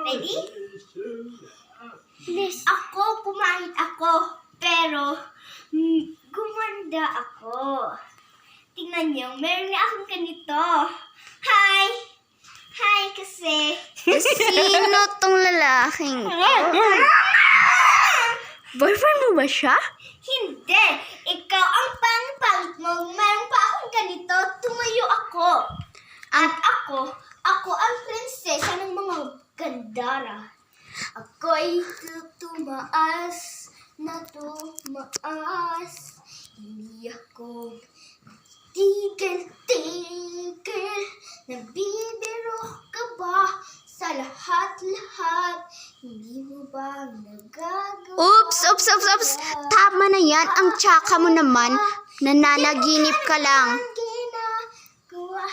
Ready? Ako, pumangit ako. Pero, gumanda ako. Tingnan niyo, meron nga akong ganito. Hi! Hi kasi. Sino tong lalaking? Boyfriend mo ba siya? Hindi! Ikaw ang pangit mo. Meron pa akong ganito. Tumayo ako. At ako ang prinsesa ng mga gandara. Ako'y tumaas na tumaas. Hindi ako tigil-tigil. Nabibiro ka ba sa lahat-lahat? Hindi mo ba nagagawa? Oops! Tama na yan. Ang tsaka mo naman. Nananaginip ka lang. Gawa.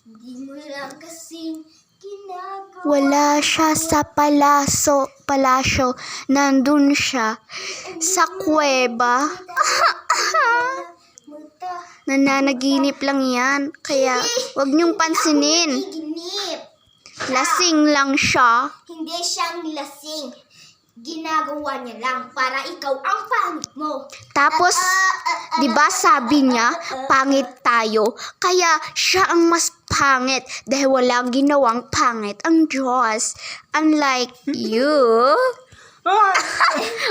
Hindi mo lang kasing ginagawa. Wala siya sa palasyo. Nandun siya sa kuweba. Nananaginip lang yan. Kaya wag niyong pansinin. Ginip. Lasing lang siya. Hindi siyang lasing. Ginagawa niya lang para ikaw ang pangit mo. Tapos, di ba sabi niya, pangit tayo. Kaya siya ang mas pangit dahil walang ginawang pangit ang Diyos. Unlike you.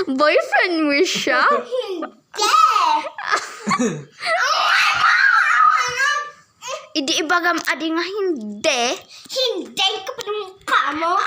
Boyfriend mo siya? Hindi! Idi ibagam adi nga hindi. Hindi ka pa ng mukha mo.